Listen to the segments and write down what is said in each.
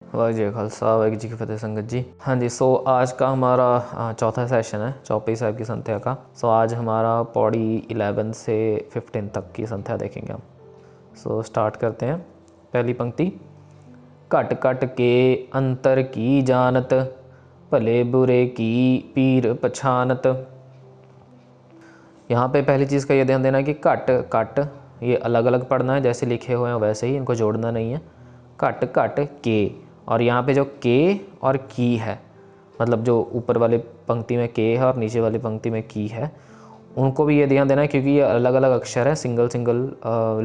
वाह जी खालसा वाह जी की फतेह संगत जी। हाँ जी, सो आज का हमारा चौथा सेशन है चौपाई साहिब की संध्या का। सो आज हमारा पौड़ी 11 से 15 तक की संध्या देखेंगे हम। सो स्टार्ट करते हैं। पहली पंक्ति, घट घट के अंतर की जानत, भले बुरे की पीर पछानत। यहाँ पे पहली चीज़ का ये ध्यान देना है कि घट घट ये अलग अलग पढ़ना है, जैसे लिखे हुए हैं वैसे ही, इनको जोड़ना नहीं है। घट घट के, और यहाँ पे जो के और की है, मतलब जो ऊपर वाली पंक्ति में के है और नीचे वाली पंक्ति में की है, उनको भी ये ध्यान देना है क्योंकि ये अलग अलग अक्षर है, सिंगल सिंगल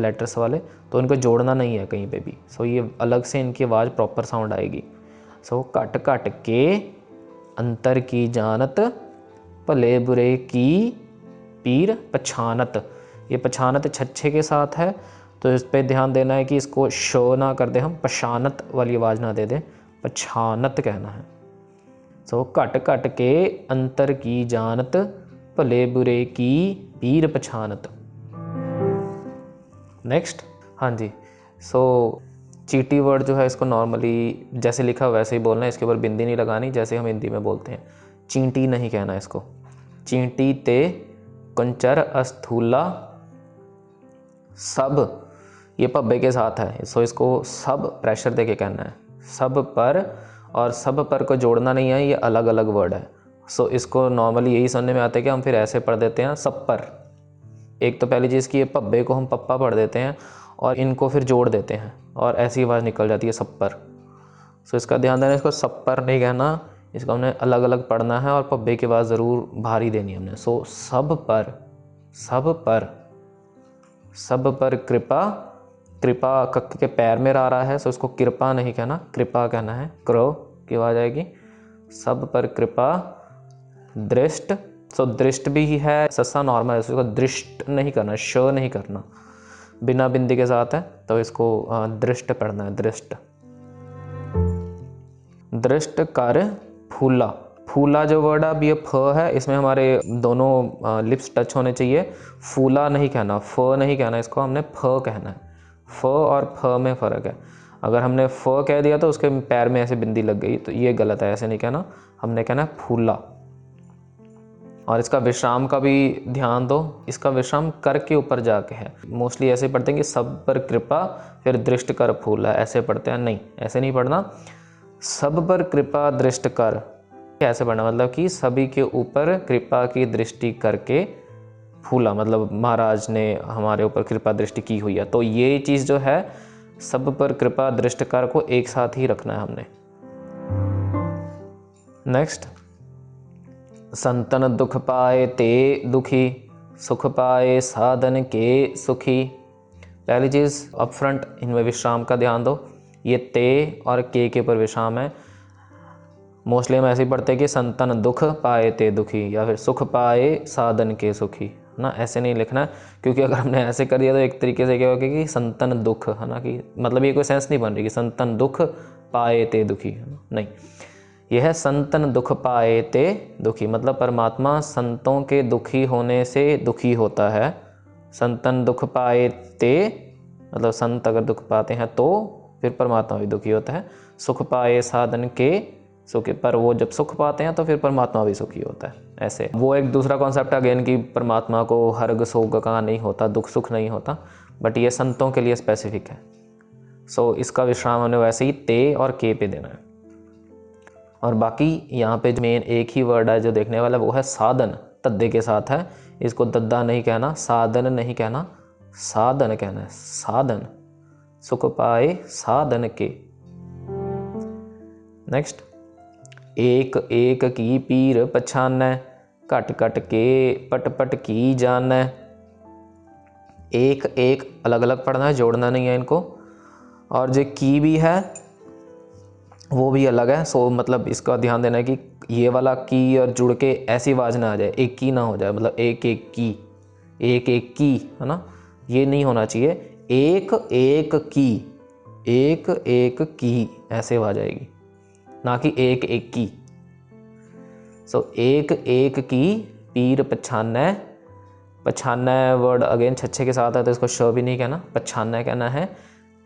लेटर्स वाले, तो इनको जोड़ना नहीं है कहीं पे भी। सो ये अलग से इनकी आवाज़ प्रॉपर साउंड आएगी। सो घट घट के अंतर की जानत, भले बुरे की पीर पछानत। ये पछानत छच्छे के साथ है, तो इस पे ध्यान देना है कि इसको शो ना कर दे हम, पछानत वाली आवाज़ ना दे दें, पछानत कहना है। सो घट घट के अंतर की जानत, भले बुरे की पीर पछानत। नेक्स्ट, हाँ जी, सो चींटी वर्ड जो है इसको नॉर्मली जैसे लिखा वैसे ही बोलना है, इसके ऊपर बिंदी नहीं लगानी जैसे हम हिंदी में बोलते हैं। चींटी नहीं कहना इसको। चींटी ते कुंचर अस्थूला सब, ये पब्बे के साथ है, सो इसको सब प्रेशर देके कहना है, सब पर, और सब पर को जोड़ना नहीं है, ये अलग अलग वर्ड है। सो इसको नॉर्मली यही सुनने में आता है कि हम फिर ऐसे पढ़ देते हैं सब पर। एक तो पहली चीज़ कि ये पब्बे को हम पप्पा पढ़ देते हैं और इनको फिर जोड़ देते हैं और ऐसी आवाज़ निकल जाती है सब पर। सो इसका ध्यान देना, इसको सब पर नहीं कहना, इसको हमने अलग अलग पढ़ना है और पब्बे की आवाज़ ज़रूर भारी देनी है हमने। सो सब पर, सब पर, सब पर कृपा, कृपा कक के पैर में रा रहा है, सो इसको कृपा नहीं कहना, कृपा कहना है, क्रो की आवाज़ आएगी। सब पर कृपा, दृष्ट, सो दृष्ट भी है, सस्सा नॉर्मल है, इसको दृष्ट नहीं करना, श नहीं करना, बिना बिंदी के साथ है, तो इसको दृष्ट पढ़ना है, दृष्ट। दृष्ट कर फूला, फूला जो वर्ड है अब ये फ है, इसमें हमारे दोनों लिप्स टच होने चाहिए। फूला नहीं कहना, फ नहीं कहना, इसको हमने फ कहना है। फ और फ में फ़र्क है। अगर हमने फ कह दिया तो उसके पैर में ऐसे बिंदी लग गई, तो ये गलत है, ऐसे नहीं कहना, हमने कहना है फूला। और इसका विश्राम का भी ध्यान दो, इसका विश्राम कर के ऊपर जाके है। मोस्टली ऐसे पढ़ते हैं कि सब पर कृपा फिर दृष्ट कर फूला, ऐसे पढ़ते हैं, नहीं ऐसे नहीं पढ़ना। सब पर कृपा दृष्ट कर, कैसे पढ़ना, मतलब कि सभी के ऊपर कृपा की दृष्टि करके फूला, मतलब महाराज ने हमारे ऊपर कृपा दृष्टि की हुई है। तो ये चीज़ जो है, सब पर कृपा दृष्ट कर को एक साथ ही रखना है हमने। नेक्स्ट, संतन दुख पाए ते दुखी, सुख पाए साधन के सुखी। पहली चीज़ अप फ्रंट इनमें विश्राम का ध्यान दो, ये ते और के ऊपर विश्राम है। मोस्टली हम ऐसे ही पढ़ते हैं कि संतन दुख पाए ते दुखी, या फिर सुख पाए साधन के सुखी, है ना, ऐसे नहीं लिखना है, क्योंकि अगर हमने ऐसे कर दिया तो एक तरीके से क्या होगा कि संतन दुख, है ना, कि मतलब ये कोई सेंस नहीं बन रही कि संतन दुख पाए ते दुखी, है ना, नहीं, यह है संतन दुख पाए ते दुखी, मतलब परमात्मा संतों के दुखी होने से दुखी होता है। संतन दुख पाए ते, मतलब संत अगर दुख पाते हैं तो फिर परमात्मा भी दुखी होता है। सुख पाए साधन के सुखी, पर वो जब सुख पाते हैं तो फिर परमात्मा भी सुखी होता है। ऐसे वो एक दूसरा कॉन्सेप्ट अगेन कि परमात्मा को हर्ग सोग का नहीं होता, दुख सुख नहीं होता, बट ये संतों के लिए स्पेसिफिक है। सो इसका विश्राम हमने वैसे ही ते और के पे देना है। और बाकी यहाँ पे मेन एक ही वर्ड है जो देखने वाला, वो है साधन, तद्दे के साथ है, इसको दद्दा नहीं कहना, साधन नहीं कहना, साधन कहना है, साधन, सुख पाए साधन के। नेक्स्ट, एक एक की पीर पछानै, घट घट के पट पट की जानै। एक एक अलग अलग पढ़ना है, जोड़ना नहीं है इनको, और जो की भी है वो भी अलग है। सो मतलब इसका ध्यान देना है कि ये वाला की और जुड़ के ऐसी आवाज़ ना आ जाए, एक की ना हो जाए, मतलब एक एक की, एक एक की, है ना, ये नहीं होना चाहिए। एक एक की, एक एक की ऐसे आवाज़ आएगी, ना कि एक एक की। सो एक एक की पीर पछानै, पछानै वर्ड अगेन छच्छे के साथ है तो इसको श भी नहीं कहना, पछानै कहना है।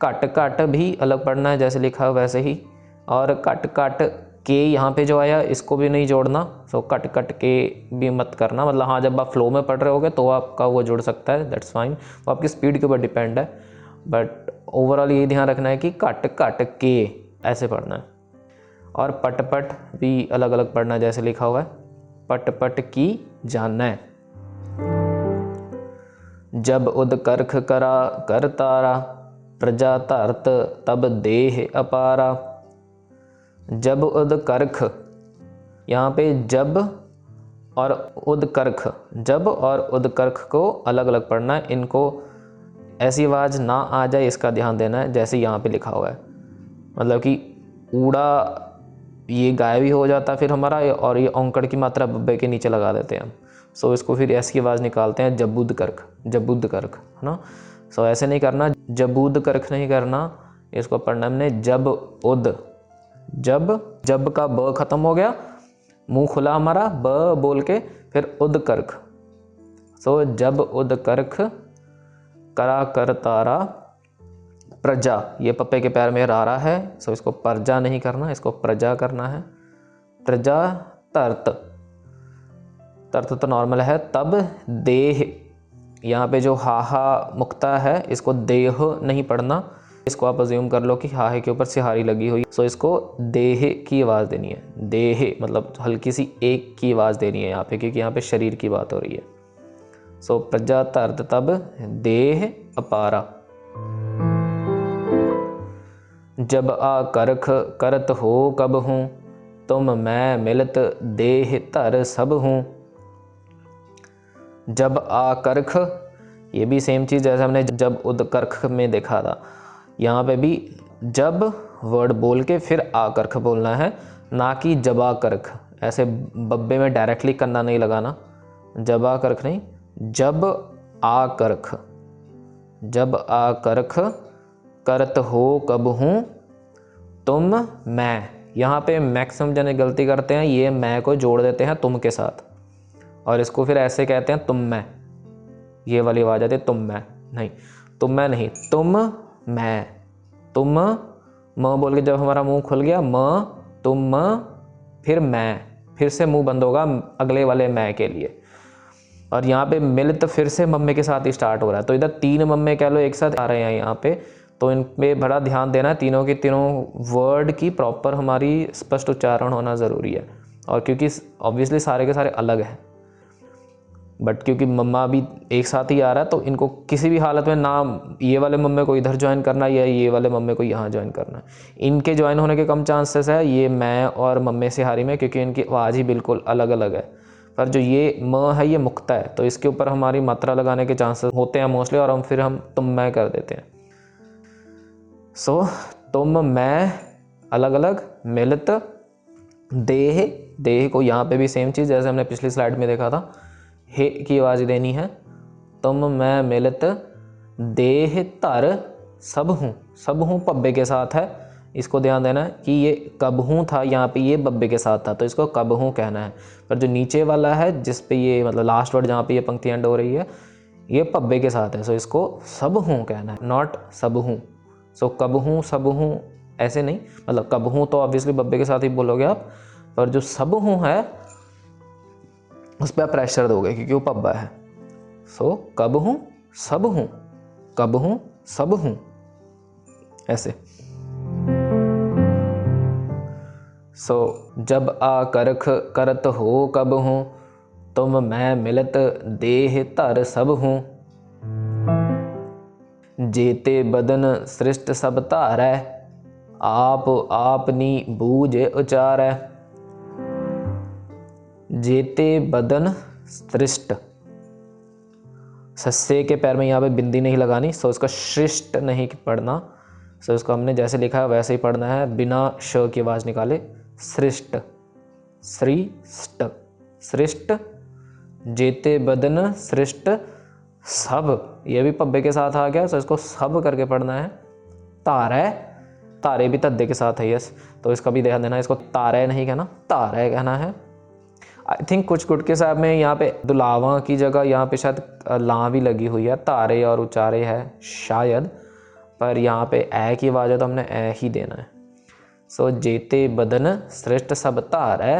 घट घट भी अलग पढ़ना है, जैसे लिखा वैसे ही, और कट कट के यहाँ पे जो आया इसको भी नहीं जोड़ना। सो कट कट के भी मत करना, मतलब हाँ जब आप फ्लो में पढ़ रहे होगे तो आपका वो जुड़ सकता है, दैट्स फाइन, वो आपकी स्पीड के ऊपर डिपेंड है। बट ओवरऑल ये ध्यान रखना है कि कट कट के ऐसे पढ़ना है। और पट पट भी अलग अलग पढ़ना है, जैसे लिखा हुआ है पट पट की जानना है। जब उद करख करा कर तारा, प्रजा धरत तब देह अपारा। जब उद करख, यहाँ पे जब और उदकर्ख, जब और उदकर्ख को अलग अलग पढ़ना है। इनको ऐसी आवाज़ ना आ जाए इसका ध्यान देना है, जैसे यहाँ पे लिखा हुआ है, मतलब कि ऊड़ा ये गायब ही हो जाता है फिर हमारा, और ये औंकड़ की मात्रा बब्बे के नीचे लगा देते हैं हम। सो इसको फिर ऐसी आवाज़ निकालते हैं जबूद कर्क, जबूद कर्क, है ना। सो ऐसे नहीं करना, जबूद कर्क नहीं करना, इसको पढ़ना हमने जब उद। जब का ब खत्म हो गया, मुंह खुला हमारा, ब बोल के फिर उद कर्क। सो जब उद कर्क करा कर तारा, प्रजा, ये पप्पे के पैर में रारा है, सो इसको प्रजा नहीं करना, इसको प्रजा करना है। प्रजा तरत, तरत तो नॉर्मल है। तब देह, यहाँ पे जो हाहा मुक्ता है इसको देह नहीं पढ़ना, इसको आप अज्यूम कर लो कि हाहे के ऊपर सिहारी लगी हुई, सो इसको देह की आवाज़ देनी है। देह मतलब हल्की सी एक की आवाज़ देनी है यहाँ पे, क्योंकि यहाँ पे शरीर की बात हो रही है। सो प्रजा तरत तब देह अपारा। जब आ करख करत हो कब हूँ, तुम मैं मिलत देह धर सब हूँ। जब आ करख, ये भी सेम चीज़ जैसे हमने जब उदकर्ख में देखा था, यहाँ पे भी जब वर्ड बोल के फिर आ करख बोलना है, ना कि जबा करख। ऐसे बब्बे में डायरेक्टली कन्ना नहीं लगाना, जबा करख नहीं, जब आ करख। जब आ करख करत हो कब हूँ, तुम मैं। यहाँ पे मैक्सिमम जने गलती करते हैं, ये मैं को जोड़ देते हैं तुम के साथ, और इसको फिर ऐसे कहते हैं तुम मैं, ये वाली आवाज़ आती है तुम मैं नहीं, तुम मैं नहीं, तुम मैं। तुम म बोल के जब हमारा मुंह खुल गया, म तुम फिर मैं, फिर से मुंह बंद होगा अगले वाले मैं के लिए। और यहाँ पे मिलित फिर से मम्मे के साथ ही स्टार्ट हो रहा है, तो इधर तीन मम्मे कह लो एक साथ आ रहे हैं यहाँ पे, तो इन पे बड़ा ध्यान देना है। तीनों के तीनों वर्ड की प्रॉपर हमारी स्पष्ट उच्चारण होना ज़रूरी है। और क्योंकि ऑब्वियसली सारे के सारे अलग हैं, बट क्योंकि मम्मा भी एक साथ ही आ रहा है, तो इनको किसी भी हालत में ना ये वाले मम्मे को इधर ज्वाइन करना या ये वाले मम्मे को यहाँ ज्वाइन करना है। इनके ज्वाइन होने के कम चांसेस है ये मैं और मम्मे से हारी में, क्योंकि इनकी आवाज़ ही बिल्कुल अलग अलग है। पर जो ये म है ये मुक्ता है, तो इसके ऊपर हमारी मात्रा लगाने के चांसेस होते हैं मोस्टली, और हम तुम मैं कर देते हैं। सो तुम मैं अलग अलग, मिलित देह, देह को यहाँ पे भी सेम चीज़ जैसे हमने पिछली स्लाइड में देखा था, हे की आवाज़ देनी है। तुम मैं मिलित देह धर सब हूँ, सब हूँ पब्बे के साथ है, इसको ध्यान देना है कि ये कब हूँ था, यहाँ पे ये बब्बे के साथ था, तो इसको कब हूँ कहना है। पर जो नीचे वाला है जिस पे ये मतलब लास्ट वर्ड जहाँ पे ये पंक्ति एंड हो रही है, ये पब्बे के साथ है, सो इसको सब हूँ कहना है, नॉट सब हूँ। सो कब हूँ सब हूँ ऐसे नहीं, मतलब कब हूँ तो ऑब्वियसली बब्बे के साथ ही बोलोगे आप, पर जो सब हूँ है उस पर आप प्रेशर दोगे क्योंकि वो पब्बा है। सो कब हूँ सब हूँ, कब हूँ सब हूँ, ऐसे। सो जब आ करख करत हो कब हूँ, तुम मैं मिलत देह धर सब हूँ। जेते बदन सृष्ट सब धारै, आप आपनी बूझ उचारै। जेते बदन सृष्ट, सस्से के पैर में यहाँ पे बिंदी नहीं लगानी, सो इसका सृष्ट नहीं पढ़ना, सो इसको हमने जैसे लिखा है वैसे ही पढ़ना है, बिना श की आवाज़ निकाले। सृष्ट, सृष्ट, सृष्ट। जेते बदन सृष्ट सब, ये भी पब्बे के साथ आ गया, सो इसको सब करके पढ़ना है। तारै, तारे भी तद्दे के साथ है यस, तो इसका भी ध्यान देना, इसको तारै नहीं कहना, तारै कहना है। आई थिंक कुछ गुटके साहब में यहाँ पे दुलावा की जगह यहाँ पे शायद ला भी लगी हुई है, तारे और उचारे है शायद, पर यहाँ पे ए की आवाज़ है तो हमने ए ही देना है। सो जेते बदन श्रेष्ठ सब धारै,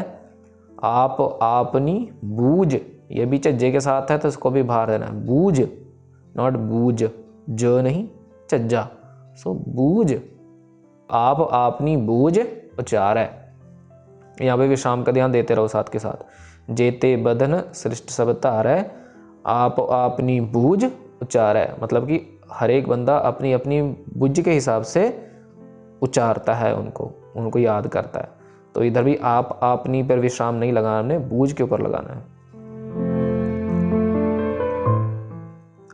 आप आपनी बूझ, ये भी झज्जे के साथ है तो इसको भी बाहर देना है, बूझ, नॉट बूझ, ज नहीं झज्जा। सो बूझ, आप आपनी बूझ उचार है। यहाँ पे विश्राम का ध्यान देते रहो साथ के साथ। जेते बदन श्रेष्ठ सब धारै, आप अपनी बूझ उचार है, मतलब कि हर एक बंदा अपनी अपनी बुझ के हिसाब से उचारता है, उनको याद करता है। तो इधर भी आप अपनी पर विश्राम नहीं लगाना, हमने बूझ के ऊपर लगाना है।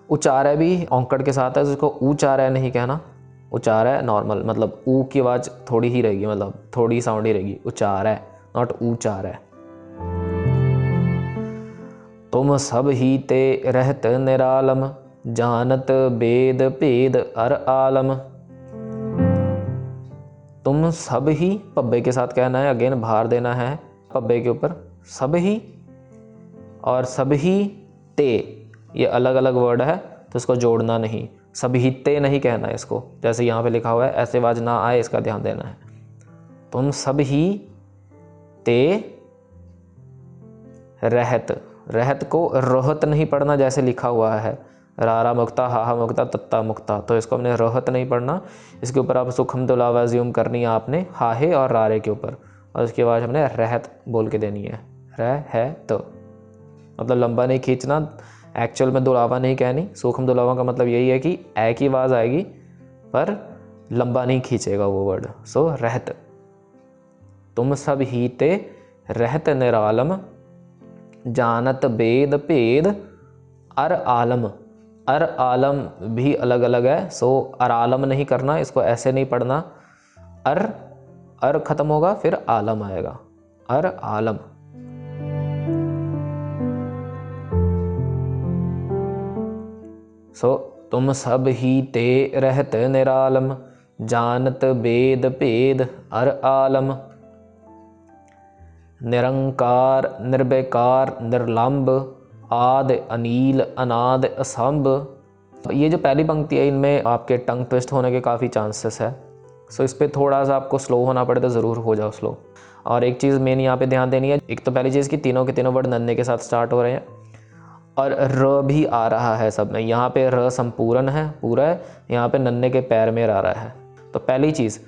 उचार है भी औंकड़ के साथ है, जिसको उचार है नहीं कहना। उचार है नॉर्मल, मतलब ऊ की आवाज़ थोड़ी ही रहेगी, मतलब थोड़ी साउंड ही रहेगी। उचार है नॉट उचार है। तुम सब ही ते रहत निरालम, जानत वेद भेद अर आलम। तुम सब ही पब्बे के साथ कहना है, अगेन भार देना है पब्बे के ऊपर। सब ही और सब ही ते, ये अलग अलग वर्ड है तो इसको जोड़ना नहीं। सब ही ते नहीं कहना है इसको, जैसे यहाँ पे लिखा हुआ है ऐसे आवाज ना आए, इसका ध्यान देना है। तुम सब ही ते रहत, रहत को रोहत नहीं पढ़ना जैसे लिखा हुआ है, रारा मुक्ता हाहा मुक्ता तत्ता मुक्ता, तो इसको हमने रोहत नहीं पढ़ना। इसके ऊपर आप सुखम दुलावा ज्यूम करनी है आपने हाहे और रारे के ऊपर, और उसके बाद हमने रहत बोल के देनी है, रह है तो, मतलब लंबा नहीं खींचना, एक्चुअल में दुलावा नहीं कहनी। सूक्ष्म दुलावा का मतलब यही है कि ए की आवाज़ आएगी पर लंबा नहीं खींचेगा वो वर्ड। सो रहत, तुम सब ही ते रहत निरालम, जानत वेद भेद अर आलम। अर आलम भी अलग अलग है, सो अरालम नहीं करना, इसको ऐसे नहीं पढ़ना। अर खत्म होगा फिर आलम आएगा, अर आलम। सो तुम सब ही ते रहत निरालम, जानत वेद भेद अर आलम। निरंकार निर्विकार निर्लंब, आद अनील अनाद असंभ। ये जो पहली पंक्ति है इनमें आपके टंग ट्विस्ट होने के काफ़ी चांसेस है, सो इस पर थोड़ा सा आपको स्लो होना पड़े तो ज़रूर हो जाओ स्लो। और एक चीज़ मेन यहाँ पे ध्यान देनी है, एक तो पहली चीज़ कि तीनों के तीनों वर्ड नन्हे के साथ स्टार्ट हो रहे हैं और र भी आ रहा है सब में। यहाँ पे र संपूर्ण है, पूरा है, यहाँ पे नन्हे के पैर में आ रहा है। तो पहली चीज़,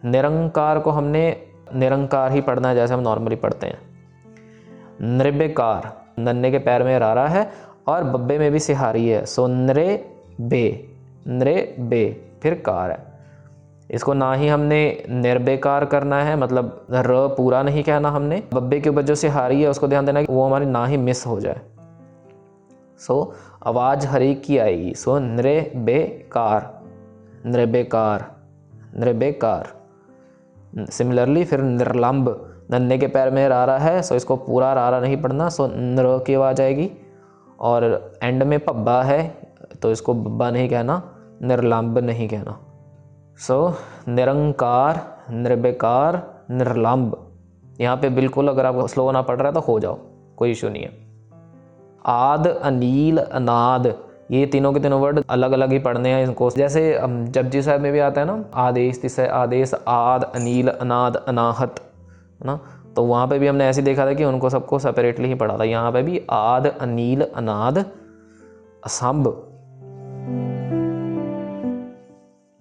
निरंकार को हमने निरंकार ही पढ़ना है जैसे हम नॉर्मली पढ़ते हैं। निर्विकार, नन्हे के पैर में रारा है और बब्बे में भी सिहारी है, सो नरे बे फिर कार है। इसको ना ही हमने निर्विकार करना है, मतलब र पूरा नहीं कहना हमने। बब्बे के ऊपर जो सिहारी है उसको ध्यान देना कि वो हमारी ना ही मिस हो जाए। सो आवाज हर एक की आएगी। सो निर्विकार निर्विकार निर्विकार। सिमिलरली फिर निर्लंब, नन्हे के पैर में रारा है, सो इसको पूरा रारा नहीं पढ़ना, सो नर की आवाज आएगी। और एंड में पब्बा है तो इसको बब्बा नहीं कहना, निर्लंब नहीं कहना। सो निरंकार निर्विकार निर्लंब। यहाँ पे बिल्कुल अगर आपको स्लो ना पड़ रहा है तो हो जाओ, कोई इशू नहीं है। आद अनील अनाद, ये तीनों के तीनों वर्ड अलग अलग ही पढ़ने हैं इनको। जैसे जपजी साहब में भी आता है ना, आदेश तिसय आदेश आद अनील अनाद अनाहत, है ना, तो वहाँ पे भी हमने ऐसे देखा था कि उनको सबको सेपरेटली ही पढ़ा था। यहाँ पे भी आद अनील अनाद असंभ।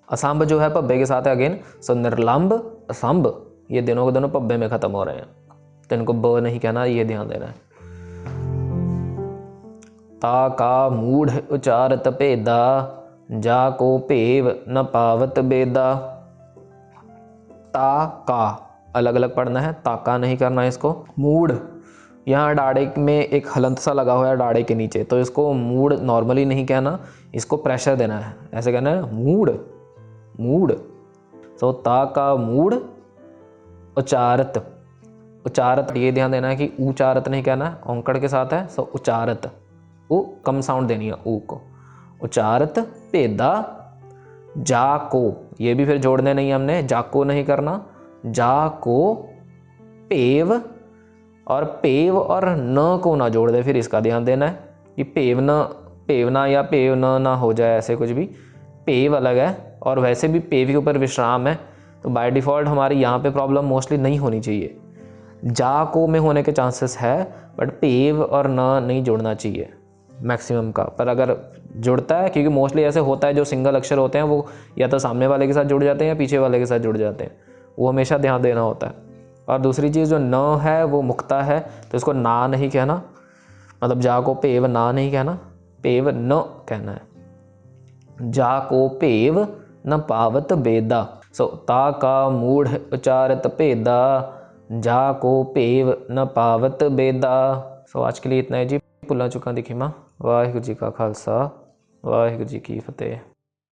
असंभ जो है पब्बे के साथ है अगेन, सो निर्लंब असंभ, ये दोनों के दोनों पब्बे में खत्म हो रहे हैं, तो इनको ब नहीं कहना, ये ध्यान देना है। ता का मूढ़ उचारत भेदा, जा को पेव न पावत बेदा। ता का अलग अलग पढ़ना है, ताका नहीं करना है इसको। मूढ़, यहाँ डाड़े में एक हलंत सा लगा हुआ है डाड़े के नीचे, तो इसको मूढ़ नॉर्मली नहीं कहना, इसको प्रेशर देना है, ऐसे कहना है मूढ़ मूढ़। सो ता का मूढ़ उचारत, उचारत ये ध्यान देना है कि उचारत नहीं कहना है, औंकड़ के साथ है, सो उचारत, वो कम साउंड देनी है ऊ को। उचारत भेदा जाको, ये भी फिर जोड़ने नहीं हमने, जाको नहीं करना, जाको पेव, और पेव और न को ना जोड़ दे, फिर इसका ध्यान देना है कि पेवना या पेव न ना हो जाए ऐसे कुछ भी। पेव अलग है और वैसे भी पेव के ऊपर विश्राम है, तो बाय डिफ़ॉल्ट हमारी यहाँ पे प्रॉब्लम मोस्टली नहीं होनी चाहिए। जा को में होने के चांसेस है, बट पेव और न नहीं जुड़ना चाहिए मैक्सिमम का। पर अगर जुड़ता है, क्योंकि मोस्टली ऐसे होता है जो सिंगल अक्षर होते हैं वो या तो सामने वाले के साथ जुड़ जाते हैं या पीछे वाले के साथ जुड़ जाते हैं, वो हमेशा ध्यान देना होता है। और दूसरी चीज़ जो न है वो मुक्ता है, तो इसको ना नहीं कहना, मतलब जा को पेव ना नहीं कहना, पेव न कहना है। जा को पेव न पावत बेदा, सो ता का मूढ़ उचारत भेदा, जा को पेव न पावत बेदा। सो आज के लिए इतना है जी। भुल्लां चुकां दी खिमा। वाहिगुरू जी का खालसा, वाहिगुरू जी की फतेह।